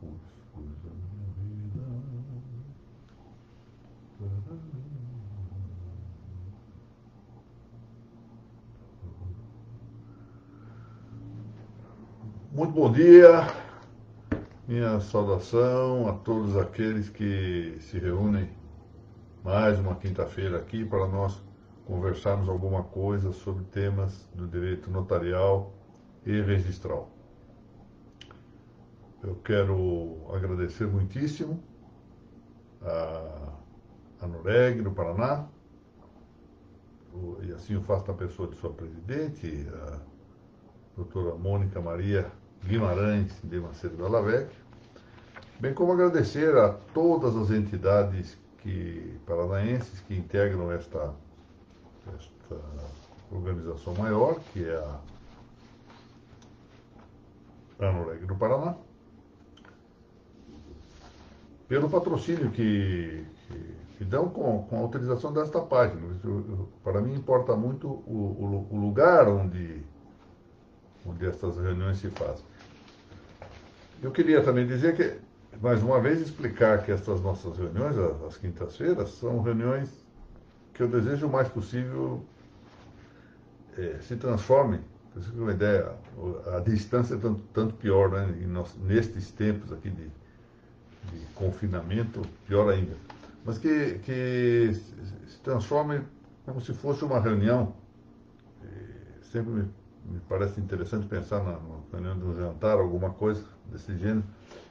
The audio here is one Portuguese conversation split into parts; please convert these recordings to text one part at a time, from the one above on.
Cuscuz da minha vida. Muito bom dia, minha saudação a todos aqueles que se reúnem mais uma quinta-feira aqui para nós conversarmos alguma coisa sobre temas do direito notarial e registral. Eu quero agradecer muitíssimo a Noreg, no Paraná, e assim eu faço na pessoa de sua presidente, a doutora Mônica Maria Guimarães de Macedo Dallavec, bem como agradecer a todas as entidades paranaenses que integram esta organização maior, que é a Noreg do Paraná, pelo patrocínio que dão com a utilização desta página. Para mim importa muito o lugar onde estas reuniões se fazem. Eu queria também dizer que, mais uma vez, explicar que estas nossas reuniões, às quintas-feiras, são reuniões que eu desejo o mais possível se transformem. Para você ter uma ideia, a distância é tanto pior, né? Nestes tempos aqui de confinamento, pior ainda. Mas que se transforme como se fosse uma reunião. Sempre me parece interessante pensar na reunião de um jantar, alguma coisa desse gênero,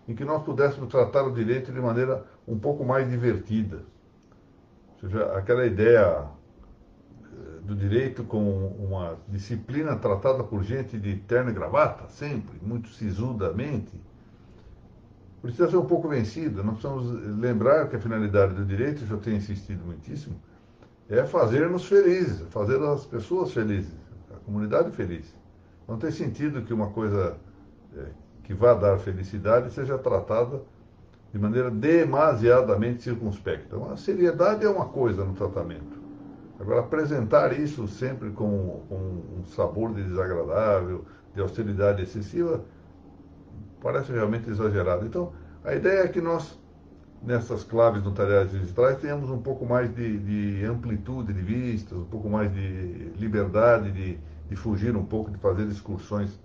em que nós pudéssemos tratar o direito de maneira um pouco mais divertida. Ou seja, aquela ideia do direito como uma disciplina tratada por gente de terno e gravata, sempre, muito sisudamente, precisa ser um pouco vencida. Nós precisamos lembrar que a finalidade do direito, eu tenho insistido muitíssimo, é fazer-nos felizes, fazer as pessoas felizes, a comunidade feliz. Não tem sentido que uma coisa que vá dar felicidade seja tratada de maneira demasiadamente circunspecta. A seriedade é uma coisa no tratamento. Agora, apresentar isso sempre com um sabor de desagradável, de austeridade excessiva, parece realmente exagerado. Então, a ideia é que nós, nessas claves notariais registrais, tenhamos um pouco mais de amplitude de vistas, um pouco mais de liberdade de fugir um pouco, de fazer excursões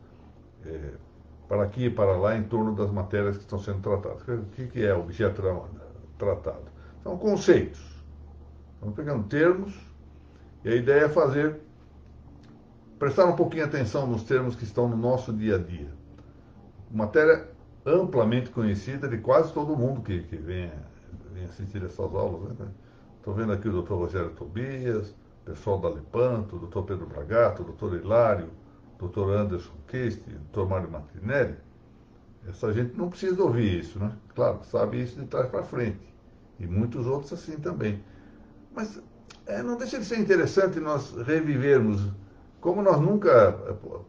para aqui e para lá em torno das matérias que estão sendo tratadas. O que é objeto tratado? São conceitos. Estamos pegando termos e a ideia é prestar um pouquinho atenção nos termos que estão no nosso dia a dia. Matéria amplamente conhecida de quase todo mundo que vem assistir essas aulas. Né? Estou vendo aqui o Dr. Rogério Tobias, o pessoal da Lepanto, o Dr. Pedro Bragato, o Dr. Hilário, o Dr. Anderson Queste, o Dr. Mário Martinelli. Essa gente não precisa ouvir isso, né? Claro, sabe isso de trás para frente. E muitos outros assim também. Mas não deixa de ser interessante nós revivermos, como nós nunca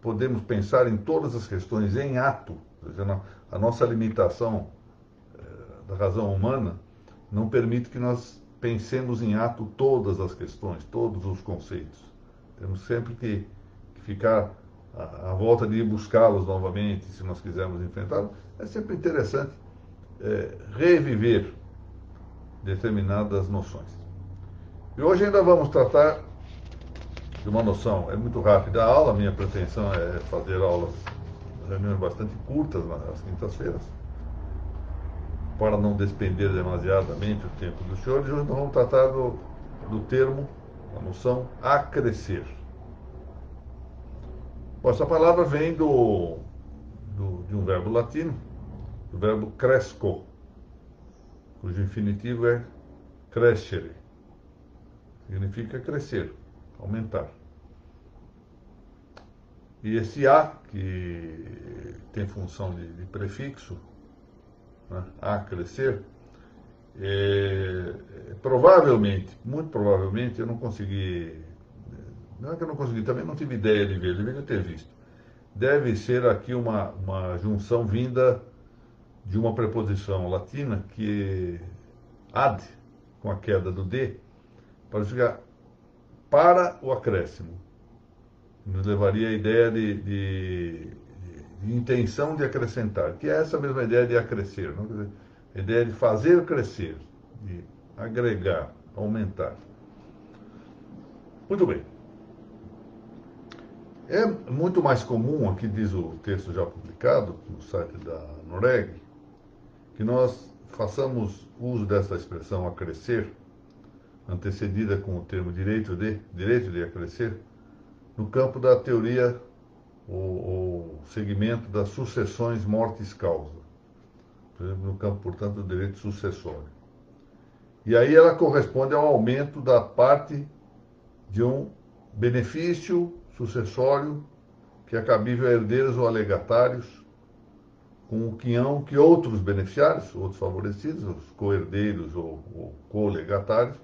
podemos pensar em todas as questões em ato, a nossa limitação da razão humana não permite que nós pensemos em ato todas as questões, todos os conceitos. Temos sempre que ficar à volta de ir buscá-los novamente, se nós quisermos enfrentá-los. É sempre interessante reviver determinadas noções. E hoje ainda vamos tratar de uma noção, é muito rápida a aula, minha pretensão é fazer reuniões bastante curtas nas quintas-feiras, para não despender demasiadamente o tempo dos senhores. Hoje nós vamos tratar do termo, a noção acrescer. Bom, essa palavra vem de um verbo latino, do verbo cresco, cujo infinitivo é crescere. Significa crescer, aumentar. E esse a, que tem função de prefixo, né, a crescer, provavelmente, muito provavelmente, eu não consegui, não é que eu não consegui, também não tive ideia de ver, deveria ter visto. Deve ser aqui uma junção vinda de uma preposição latina que ad, com a queda do d, para ficar para o acréscimo. Nos levaria à ideia de intenção de acrescentar, que é essa mesma ideia de acrescer, não? Quer dizer, a ideia de fazer crescer, de agregar, aumentar. Muito bem. É muito mais comum, aqui diz o texto já publicado no site da Noreg, que nós façamos uso dessa expressão acrescer, antecedida com o termo direito de acrescer, no campo da teoria ou segmento das sucessões mortis-causa, por exemplo, no campo, portanto, do direito sucessório. E aí ela corresponde ao aumento da parte de um benefício sucessório que é cabível a herdeiros ou alegatários, com o quinhão que outros beneficiários, outros favorecidos, os co-herdeiros ou co-legatários,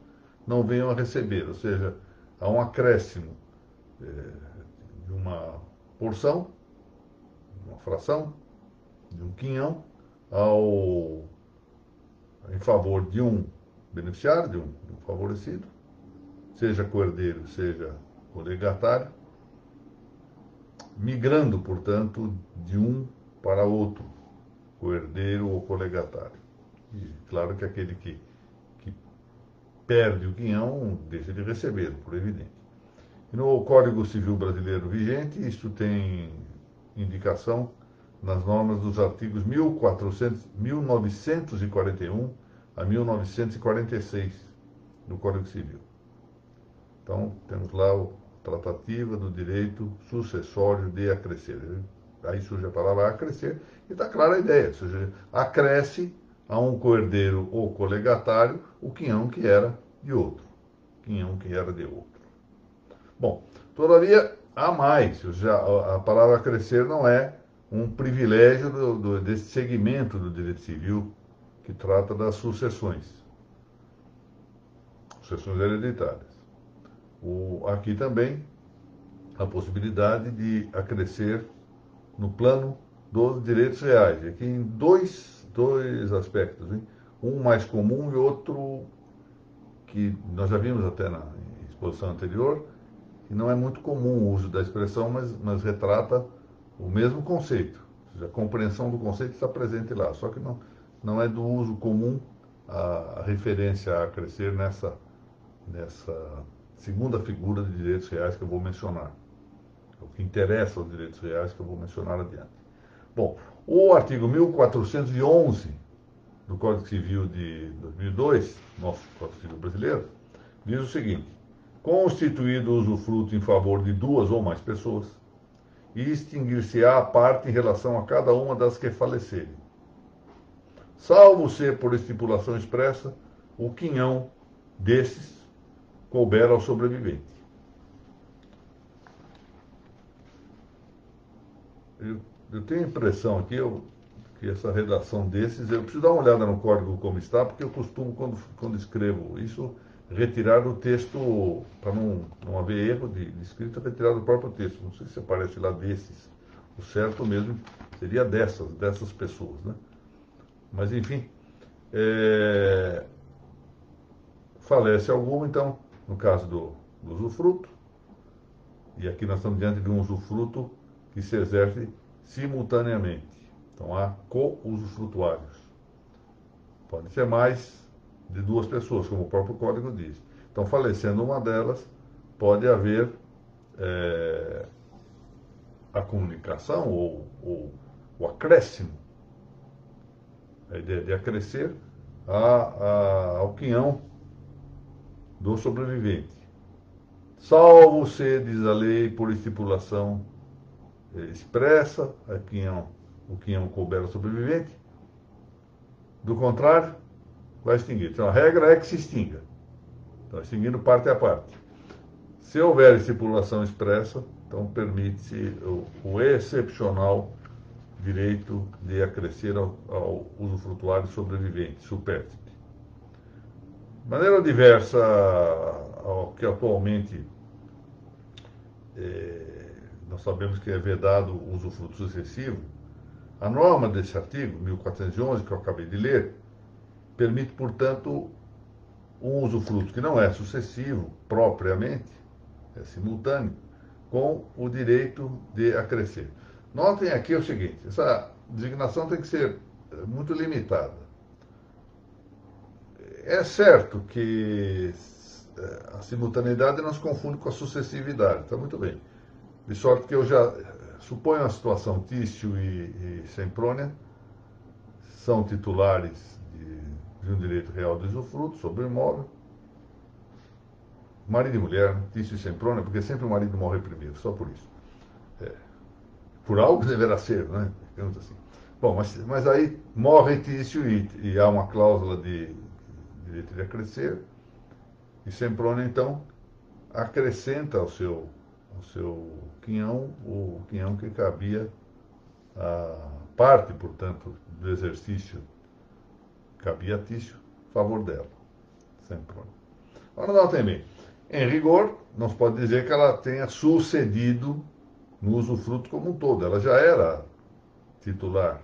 não venham a receber. Ou seja, há um acréscimo de uma porção, uma fração, de um quinhão, em favor de um beneficiário, de um favorecido, seja co-herdeiro, seja co-legatário, migrando, portanto, de um para outro, co-herdeiro ou colegatário. E claro que aquele que perde o quinhão deixa de receber, por evidente. E no Código Civil Brasileiro vigente, isso tem indicação nas normas dos artigos 1941 a 1946 do Código Civil. Então, temos lá a tratativa do direito sucessório de acrescer. Aí surge a palavra acrescer e está clara a ideia. Ou seja, acresce a um co-herdeiro ou colegatário o quinhão que era de outro. Quinhão que era de outro. Bom, todavia, há mais. A palavra acrescer não é um privilégio desse segmento do direito civil que trata das sucessões hereditárias. Aqui também a possibilidade de acrescer no plano dos direitos reais. Aqui em dois aspectos, hein? Um mais comum e outro que nós já vimos até na exposição anterior, que não é muito comum o uso da expressão, mas retrata o mesmo conceito. Ou seja, a compreensão do conceito está presente lá, só que não é do uso comum a referência a acrescer nessa segunda figura de direitos reais que eu vou mencionar. O que interessa aos direitos reais que eu vou mencionar adiante. Bom, o artigo 1411 do Código Civil de 2002, nosso Código Civil brasileiro, diz o seguinte: constituído o usufruto em favor de duas ou mais pessoas, e extinguir-se-á a parte em relação a cada uma das que falecerem, salvo ser por estipulação expressa o quinhão desses couber ao sobrevivente. Eu tenho a impressão aqui que essa redação desses, eu preciso dar uma olhada no código como está, porque eu costumo, quando escrevo isso, retirar do texto, para não haver erro de escrita, retirar do próprio texto. Não sei se aparece lá desses. O certo mesmo seria dessas pessoas, né? Mas, enfim, falece alguma, então, no caso do usufruto, e aqui nós estamos diante de um usufruto que se exerce simultaneamente. Então, há co-usufrutuários. Pode ser mais de duas pessoas, como o próprio código diz. Então, falecendo uma delas, pode haver a comunicação ou o acréscimo, a ideia de acrescer ao quinhão do sobrevivente. Salvo se, diz a lei, por estipulação expressa, o quinhão couber ao sobrevivente. Do contrário, vai extinguir. Então, a regra é que se extinga. Então, extinguindo parte a parte. Se houver estipulação expressa, então permite-se o excepcional direito de acrescer ao usufrutuário sobrevivente, supérstite. De maneira diversa ao que atualmente nós sabemos que é vedado o usufruto sucessivo, a norma desse artigo, 1411, que eu acabei de ler, permite, portanto, um usufruto que não é sucessivo propriamente, é simultâneo, com o direito de acrescer. Notem aqui o seguinte, essa designação tem que ser muito limitada. É certo que a simultaneidade não se confunde com a sucessividade, está muito bem. De sorte que eu já suponho a situação Tício e Semprônia são titulares de um direito real de usufruto sobre o imóvel. Marido e mulher, Tício e Semprônia, porque sempre o marido morre primeiro, só por isso. Por algo deverá ser, né? Digamos assim. Bom, mas aí morre Tício e há uma cláusula de direito de acrescer, e Semprônia, então, acrescenta ao seu quinhão o quinhão que cabia a parte, portanto, do exercício cabia a Tício, a favor dela, Semprônia. Agora notem bem, em rigor, não se pode dizer que ela tenha sucedido no usufruto como um todo, ela já era titular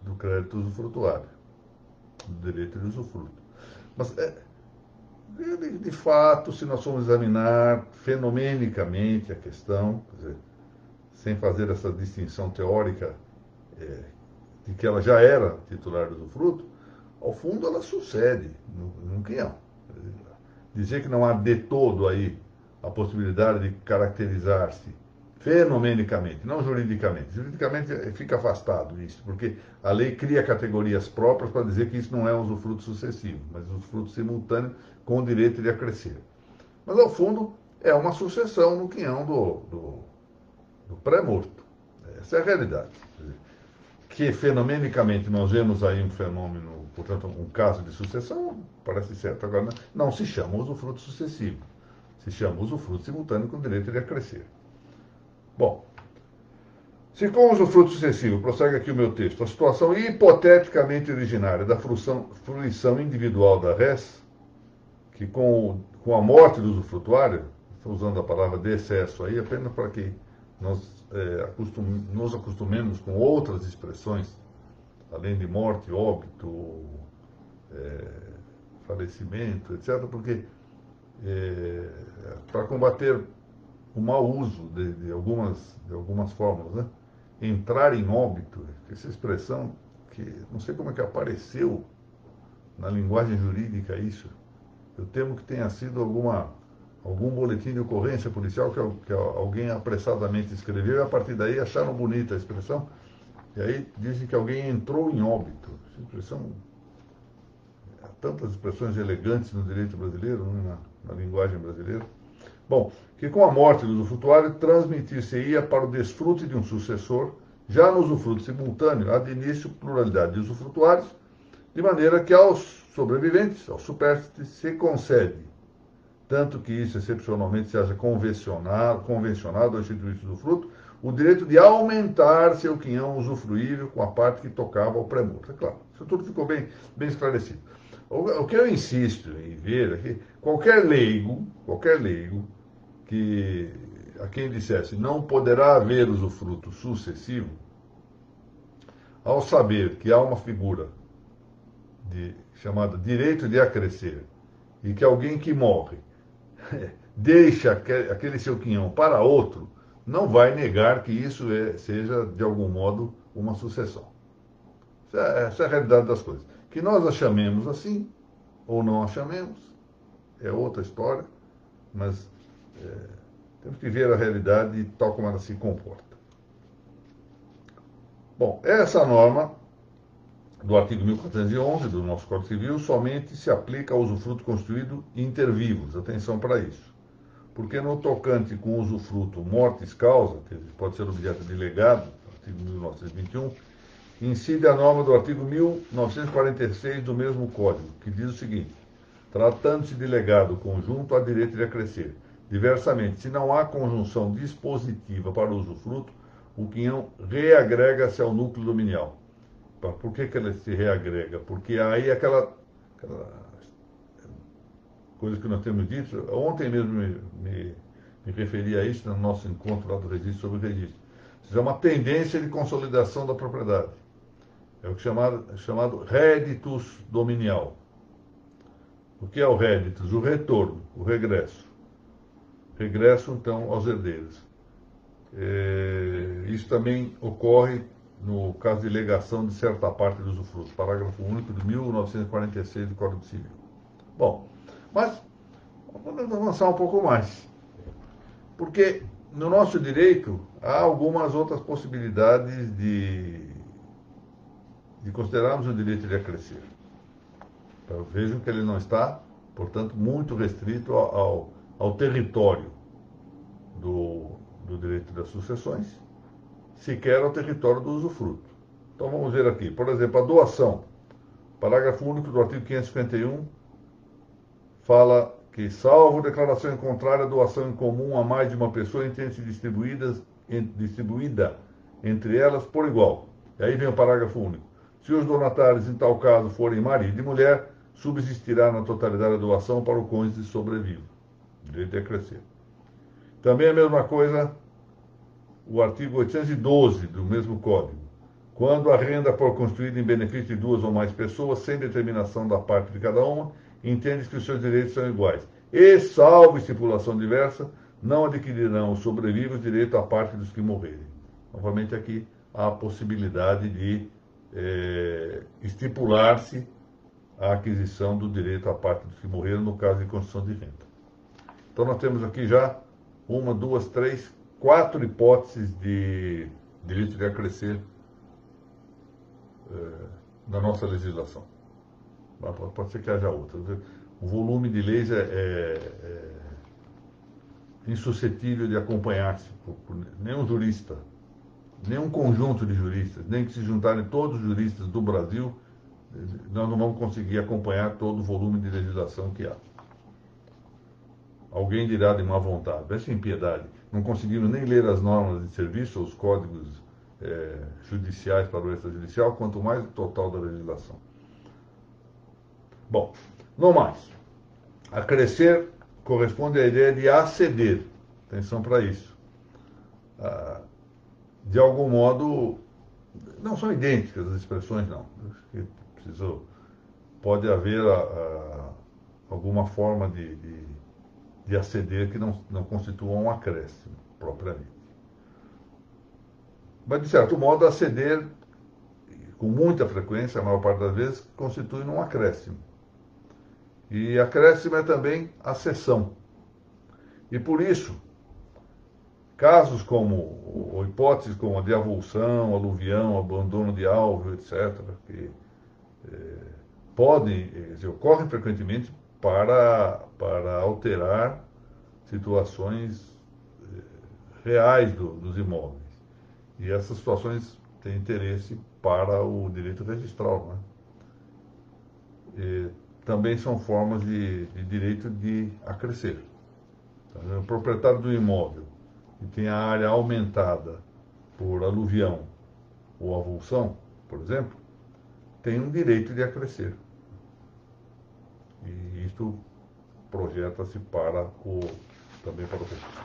do crédito usufrutuário, do direito de usufruto. Mas, de fato, se nós formos examinar fenomenicamente a questão, quer dizer, sem fazer essa distinção teórica de que ela já era titular do usufruto, ao fundo ela sucede num quinhão. Dizer que não há de todo aí a possibilidade de caracterizar-se fenomenicamente, não juridicamente. Juridicamente fica afastado isso, porque a lei cria categorias próprias para dizer que isso não é um usufruto sucessivo, mas um usufruto simultâneo com o direito de acrescer. Mas, ao fundo, é uma sucessão no quinhão do pré-morto. Essa é a realidade. Que, fenomenicamente, nós vemos aí um fenômeno, portanto, um caso de sucessão, parece certo. Agora, não se chama usufruto sucessivo. Se chama usufruto simultâneo com o direito de acrescer. Bom, se com o usufruto sucessivo, prossegue aqui o meu texto, a situação hipoteticamente originária da fruição individual da res, que com a morte do usufrutuário, estou usando a palavra de excesso aí apenas para que nós nos acostumemos com outras expressões, além de morte, óbito, falecimento, etc., porque para combater o mau uso de algumas fórmulas, né? Entrar em óbito, essa expressão que não sei como é que apareceu na linguagem jurídica isso. Eu temo que tenha sido algum boletim de ocorrência policial que alguém apressadamente escreveu e a partir daí acharam bonita a expressão. E aí dizem que alguém entrou em óbito. Essa expressão, há tantas expressões elegantes no direito brasileiro, né, na linguagem brasileira. Bom, que com a morte do usufrutuário transmitir-se-ia para o desfrute de um sucessor, já no usufruto simultâneo, há de início pluralidade de usufrutuários, de maneira que aos sobreviventes, aos supérstites, se concede, tanto que isso excepcionalmente seja convencionado ao instituir usufruto, o direito de aumentar seu quinhão usufruível com a parte que tocava ao pré-morto. É claro, isso tudo ficou bem esclarecido. O que eu insisto em ver é que qualquer leigo que a quem dissesse não poderá haver usufruto sucessivo, ao saber que há uma figura chamada direito de acrescer e que alguém que morre deixa aquele seu quinhão para outro, não vai negar que isso seja, de algum modo, uma sucessão. Essa é a realidade das coisas. Que nós a chamemos assim, ou não a chamemos, é outra história, mas temos que ver a realidade tal como ela se comporta. Bom, essa norma do artigo 1411 do nosso Código Civil somente se aplica ao usufruto constituído inter vivos. Atenção para isso. Porque no tocante com o usufruto mortis causa, que pode ser objeto de legado, artigo 1921, incide a norma do artigo 1946 do mesmo Código, que diz o seguinte: tratando-se de legado conjunto, há direito de acrescer. Diversamente, se não há conjunção dispositiva para o usufruto, o quinhão reagrega-se ao núcleo dominial. Por que ele se reagrega? Porque aí aquela coisa que nós temos dito, ontem mesmo me referi a isso no nosso encontro lá do registro sobre o registro. Isso é uma tendência de consolidação da propriedade. É o que é chamado réditus dominial. O que é o réditus? O retorno, o regresso. Regresso, então, aos herdeiros. Isso também ocorre no caso de legação de certa parte do usufruto, parágrafo único de 1946 do Código Civil. Bom, mas vamos avançar um pouco mais, porque no nosso direito há algumas outras possibilidades de considerarmos o direito de acrescer. Vejam que ele não está, portanto, muito restrito ao território do direito das sucessões, sequer ao território do usufruto. Então vamos ver aqui, por exemplo, a doação. Parágrafo único do artigo 551 fala que, salvo declaração em contrário, a doação em comum a mais de uma pessoa entende-se distribuída entre elas por igual. E aí vem o parágrafo único. Se os donatários, em tal caso, forem marido e mulher, subsistirá na totalidade a doação para o cônjuge sobrevivo. Direito de acrescer. Também a mesma coisa, o artigo 812 do mesmo Código. Quando a renda for constituída em benefício de duas ou mais pessoas, sem determinação da parte de cada uma, entende que os seus direitos são iguais. E, salvo estipulação diversa, não adquirirão os sobrevivos direito à parte dos que morrerem. Novamente aqui há a possibilidade de estipular-se a aquisição do direito à parte dos que morreram no caso de construção de renda. Então nós temos aqui já 1, 2, 3, 4 hipóteses de direito de acrescer na nossa legislação. Pode ser que haja outras. O volume de leis é insuscetível de acompanhar-se por nenhum jurista, nenhum conjunto de juristas, nem que se juntarem todos os juristas do Brasil, nós não vamos conseguir acompanhar todo o volume de legislação que há. Alguém dirá de má vontade, essa impiedade, não conseguimos nem ler as normas de serviço, os códigos judiciais para o extrajudicial, quanto mais o total da legislação. Bom, não mais. Acrescer corresponde à ideia de aceder. Atenção para isso. De algum modo, não são idênticas as expressões, não. Pode haver alguma forma de aceder que não constitua um acréscimo, propriamente. Mas, de certo modo, aceder, com muita frequência, a maior parte das vezes, constitui um acréscimo. E acréscimo é também a cessão. E por isso, casos como, ou hipóteses como a de avulsão, aluvião, abandono de alvo, etc., que ocorrem frequentemente para alterar situações reais dos imóveis. E essas situações têm interesse para o direito registral, né? Também são formas de direito de acrescer. Então, o proprietário do imóvel que tem a área aumentada por aluvião ou avulsão, por exemplo, tem um direito de acrescer. E isto projeta-se também para o registro.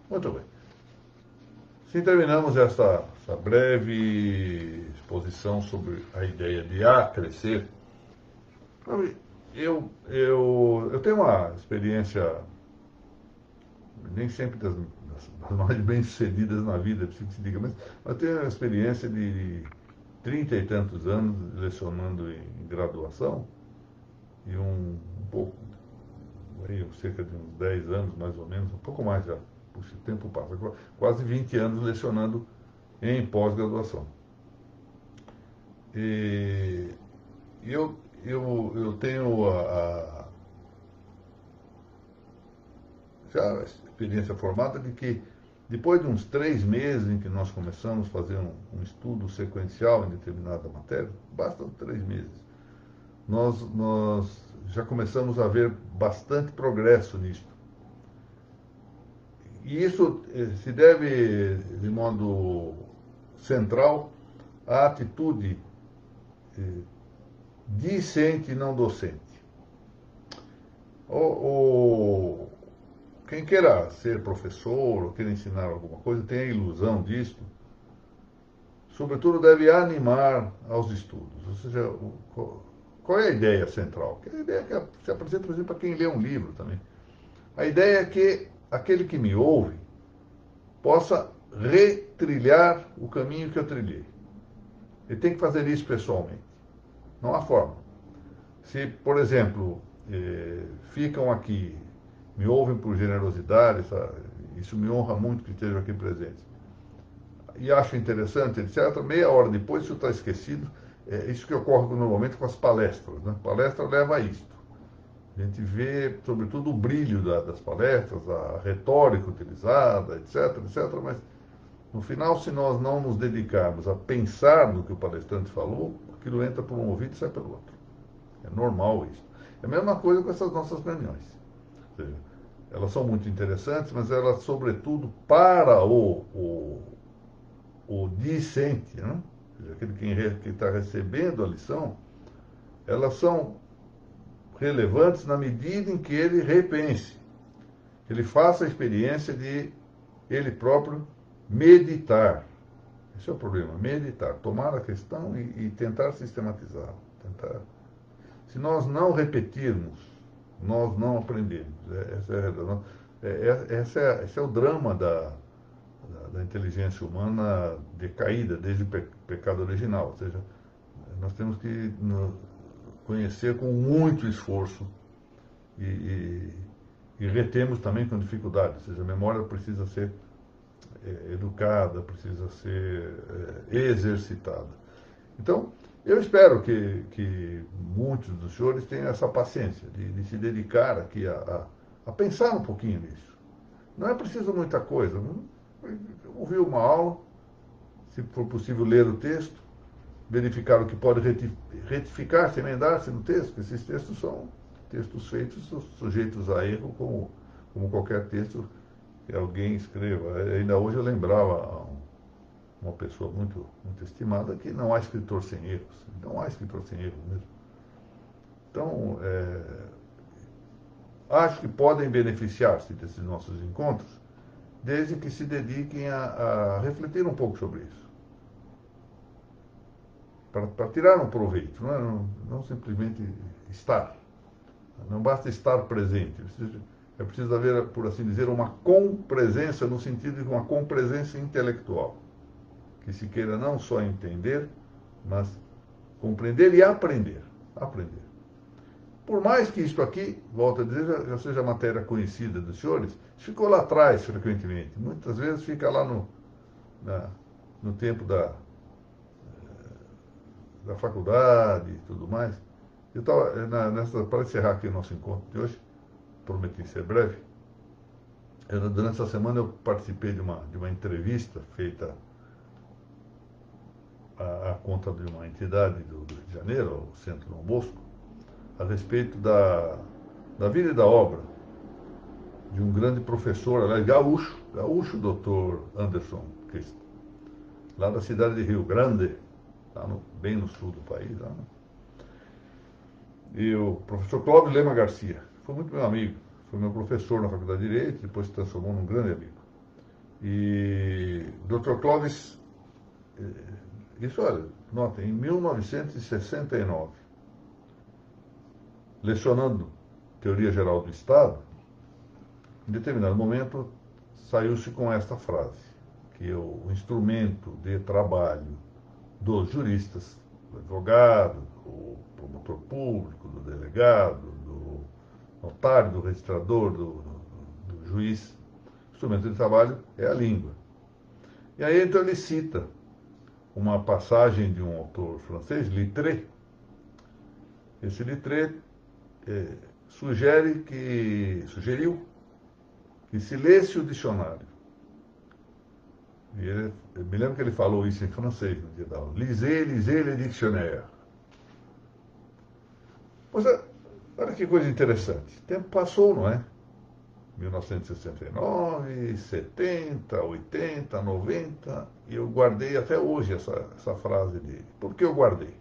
Muito bem. Assim terminamos essa breve exposição sobre a ideia de acrescer. Eu tenho uma experiência, nem sempre das mais bem-sucedidas na vida, preciso que se diga, mas eu tenho uma experiência de 30 e tantos anos lecionando em graduação e um pouco, cerca de uns 10 anos mais ou menos, um pouco mais já, puxa, o tempo passa, quase 20 anos lecionando em pós-graduação. E eu tenho já a experiência formada de que depois de uns 3 meses em que nós começamos a fazer um estudo sequencial em determinada matéria, bastam 3 meses, nós já começamos a ver bastante progresso nisto. E isso se deve, de modo central, à atitude discente e não docente. Quem queira ser professor ou queira ensinar alguma coisa, tem a ilusão disto, sobretudo deve animar aos estudos. Ou seja, qual é a ideia central? A ideia que se apresenta, por exemplo, para quem lê um livro também. A ideia é que aquele que me ouve possa retrilhar o caminho que eu trilhei. Ele tem que fazer isso pessoalmente. Não há forma. Se, por exemplo, ficam aqui, me ouvem por generosidade, isso me honra muito que estejam aqui presentes, e acho interessante, etc., meia hora depois isso está esquecido. É isso que ocorre normalmente com as palestras. Né? Palestra leva a isto. A gente vê, sobretudo, o brilho das palestras, a retórica utilizada, etc., etc., mas no final, se nós não nos dedicarmos a pensar no que o palestrante falou, aquilo entra por um ouvido e sai pelo outro. É normal isso. É a mesma coisa com essas nossas reuniões. Ou seja, elas são muito interessantes, mas elas, sobretudo, para o discente, né? Ou seja, aquele que está recebendo a lição, elas são relevantes na medida em que ele repense, que ele faça a experiência de ele próprio meditar. Esse é o problema, meditar, tomar a questão e tentar sistematizá-la. Se nós não repetirmos, nós não aprendemos. Esse é o drama da inteligência humana decaída desde o pecado original. Ou seja, nós temos que conhecer com muito esforço e retemos também com dificuldade. Ou seja, a memória precisa ser educada, precisa ser exercitada. Então, eu espero que muitos dos senhores tenham essa paciência de se dedicar aqui a pensar um pouquinho nisso. Não é preciso muita coisa. Ouvir uma aula, se for possível ler o texto, verificar o que pode retificar-se, emendar-se no texto, porque esses textos são textos feitos, sujeitos a erro, como qualquer texto que alguém escreva. Ainda hoje eu lembrava uma pessoa muito, muito estimada que não há escritor sem erros. Não há escritor sem erros mesmo. Então, acho que podem beneficiar-se desses nossos encontros, desde que se dediquem a refletir um pouco sobre isso. Para tirar um proveito, não simplesmente estar. Não basta estar presente. É preciso haver, por assim dizer, uma compresença, no sentido de uma compresença intelectual. Que se queira não só entender, mas compreender e aprender. Aprender. Por mais que isto aqui, volto a dizer, já seja matéria conhecida dos senhores, ficou lá atrás frequentemente. Muitas vezes fica lá no tempo da faculdade e tudo mais. Eu estava, para encerrar aqui o nosso encontro de hoje, prometi ser breve, durante essa semana eu participei de uma entrevista feita à conta de uma entidade do Rio de Janeiro, o Centro Dom Bosco, a respeito da vida e da obra de um grande professor, aliás, gaúcho doutor Anderson Cristo, lá da cidade de Rio Grande, bem no sul do país. Lá, né? E o professor Cláudio Lema Garcia, foi muito meu amigo, foi meu professor na Faculdade de Direito, depois se transformou num grande amigo. E o Dr. Clóvis, isso, olha, notem, em 1969, lecionando Teoria Geral do Estado, em determinado momento saiu-se com esta frase, que o instrumento de trabalho dos juristas, do advogado, do promotor público, do delegado, do notário, do registrador, do juiz, o instrumento de trabalho é a língua. E aí então ele cita uma passagem de um autor francês, Littré. Esse Littré sugeriu que se lesse o dicionário. E eu me lembro que ele falou isso em francês no dia da aula. Lisez le dictionnaire. Pois é, olha que coisa interessante. O tempo passou, não é? 1969, 70, 80, 90, e eu guardei até hoje essa frase dele. Por que eu guardei?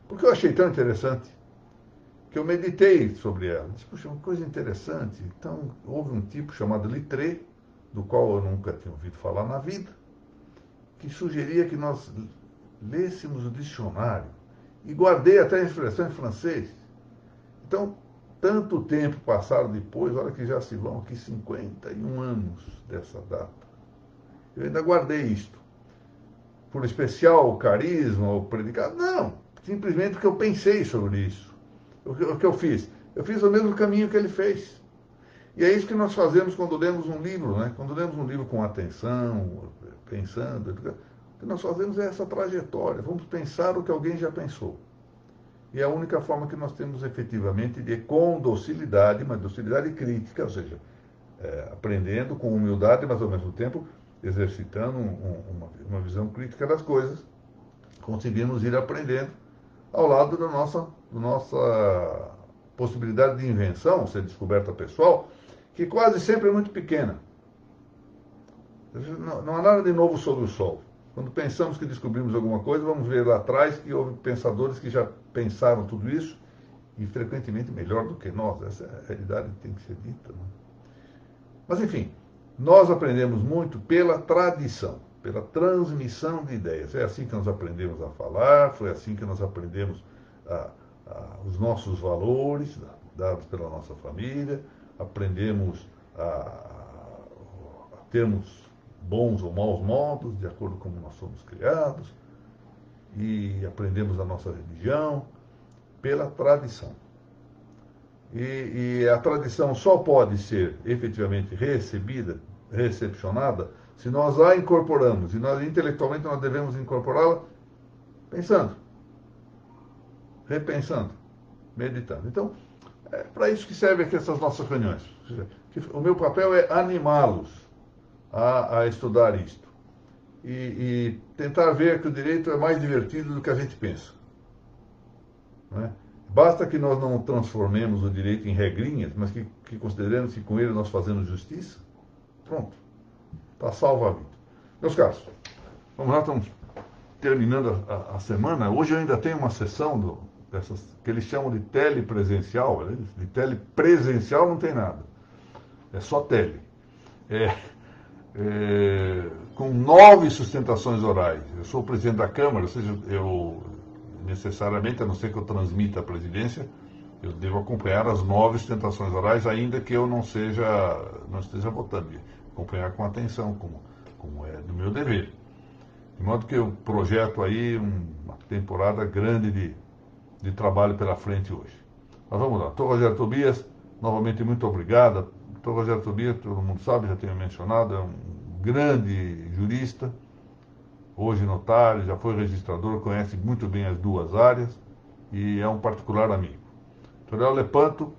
Porque eu achei tão interessante que eu meditei sobre ela. Disse, puxa, uma coisa interessante. Então, houve um tipo chamado Littré, do qual eu nunca tinha ouvido falar na vida, que sugeria que nós lêssemos o dicionário. E guardei até a expressão em francês. Então, tanto tempo passado depois, olha que já se vão aqui 51 anos dessa data. eu ainda guardei isto. Por especial carisma ou predicado? Não, simplesmente porque eu pensei sobre isso. O que eu fiz? Eu fiz o mesmo caminho que ele fez. E é isso que nós fazemos quando lemos um livro, né? Quando lemos um livro com atenção, pensando, o que nós fazemos é essa trajetória. Vamos pensar o que alguém já pensou. E é a única forma que nós temos efetivamente de, com docilidade, mas docilidade crítica, ou seja, aprendendo com humildade, mas ao mesmo tempo exercitando uma visão crítica das coisas, conseguimos ir aprendendo ao lado da nossa possibilidade de invenção, ser descoberta pessoal, que quase sempre é muito pequena. Não há nada de novo sob o sol. Quando pensamos que descobrimos alguma coisa, vamos ver lá atrás que houve pensadores que já pensaram tudo isso, e frequentemente melhor do que nós. Essa é a realidade que tem que ser dita. Né? Mas, enfim, nós aprendemos muito pela tradição, pela transmissão de ideias. É assim que nós aprendemos a falar, foi assim que nós aprendemos os nossos valores, dados pela nossa família, aprendemos a termos bons ou maus modos, de acordo com como nós somos criados, e aprendemos a nossa religião pela tradição. E a tradição só pode ser efetivamente recepcionada, se nós a incorporamos. E nós, intelectualmente, nós devemos incorporá-la pensando, repensando, meditando. Então, é para isso que servem aqui essas nossas reuniões. O meu papel é animá-los a estudar isto. E tentar ver que o direito é mais divertido do que a gente pensa. Não é? Basta que nós não transformemos o direito em regrinhas, mas que consideremos que com ele nós fazemos justiça. Pronto. Está salva a vida. Meus caros, vamos lá, estamos terminando a semana. Hoje eu ainda tenho uma sessão dessas que eles chamam de telepresencial. De telepresencial não tem nada. É só tele. Com 9 sustentações orais. Eu sou o presidente da Câmara, ou seja, eu necessariamente, a não ser que eu transmita a presidência, eu devo acompanhar as 9 sustentações orais, ainda que eu não esteja votando. Acompanhar com atenção, como é do meu dever. De modo que eu projeto aí uma temporada grande de trabalho pela frente hoje. Mas vamos lá. Doutor Rogério Tobias, novamente muito obrigado. Doutor Rogério Tobias, todo mundo sabe, já tenho mencionado, é um grande jurista, hoje notário, já foi registrador, conhece muito bem as duas áreas e é um particular amigo. Editorial Lepanto,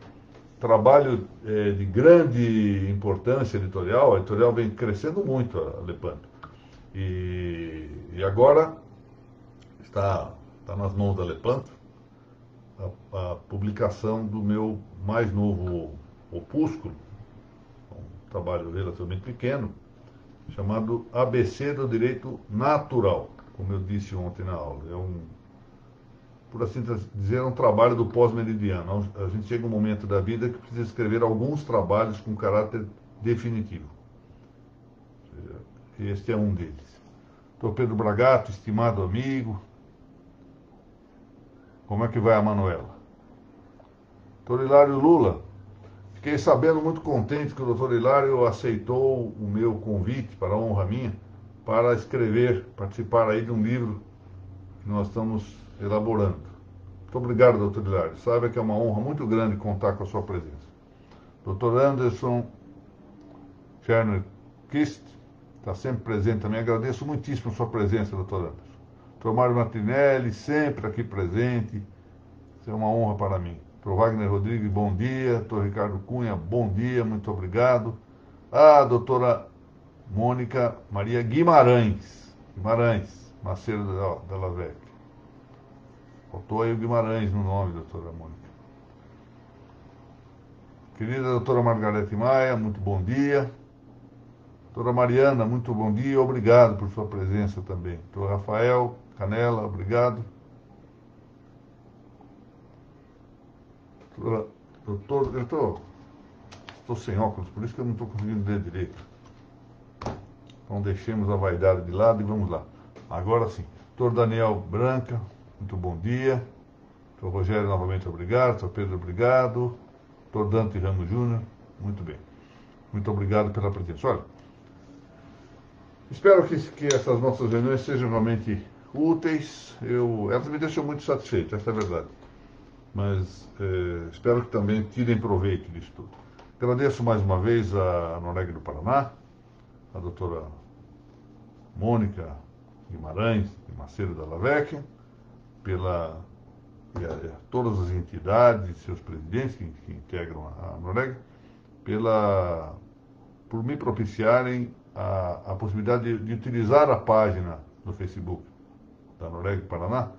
trabalho de grande importância editorial, a editorial vem crescendo muito, a Lepanto. E agora está nas mãos da Lepanto a publicação do meu mais novo opúsculo, um trabalho relativamente pequeno, chamado ABC do Direito Natural, como eu disse ontem na aula. Por assim dizer, é um trabalho do pós-meridiano. A gente chega um momento da vida que precisa escrever alguns trabalhos com caráter definitivo. Este é um deles. Doutor Pedro Bragato, estimado amigo. Como é que vai a Manuela? Doutor Hilário Lula. Fiquei sabendo, muito contente que o doutor Hilário aceitou o meu convite, para a honra minha, para participar aí de um livro que nós estamos elaborando. Muito obrigado, doutor Hilário. Saiba que é uma honra muito grande contar com a sua presença. Doutor Anderson Scherner Kist está sempre presente também. Agradeço muitíssimo a sua presença, doutor Anderson. Doutor Mário Martinelli, sempre aqui presente. Isso é uma honra para mim. Doutor Wagner Rodrigues, bom dia. Doutor Ricardo Cunha, bom dia, muito obrigado. Doutora Mônica Maria Guimarães, Macedo da Lavec. Faltou aí o Guimarães no nome, doutora Mônica. Querida doutora Margarete Maia, muito bom dia. Doutora Mariana, muito bom dia, obrigado por sua presença também. Doutor Rafael Canela, obrigado. Doutor, eu estou sem óculos, por isso que eu não estou conseguindo ler direito. Então deixemos a vaidade de lado e vamos lá. Agora sim. Doutor Daniel Branca, muito bom dia. Doutor Rogério, novamente obrigado. Doutor Pedro, obrigado. Doutor Dante Ramos Júnior, muito bem. Muito obrigado pela presença. Olha, Espero que essas nossas reuniões sejam realmente úteis. Elas me deixam muito satisfeito, essa é a verdade. Mas espero que também tirem proveito disso tudo. Agradeço mais uma vez a Noleg do Paraná, a doutora Mônica Guimarães e Macedo da Lavecchia, e a todas as entidades e seus presidentes que integram a Noleg, por me propiciarem a possibilidade de utilizar a página no Facebook da Noleg Paraná,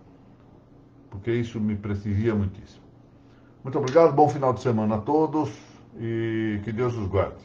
porque isso me prestigia muitíssimo. Muito obrigado, bom final de semana a todos e que Deus os guarde.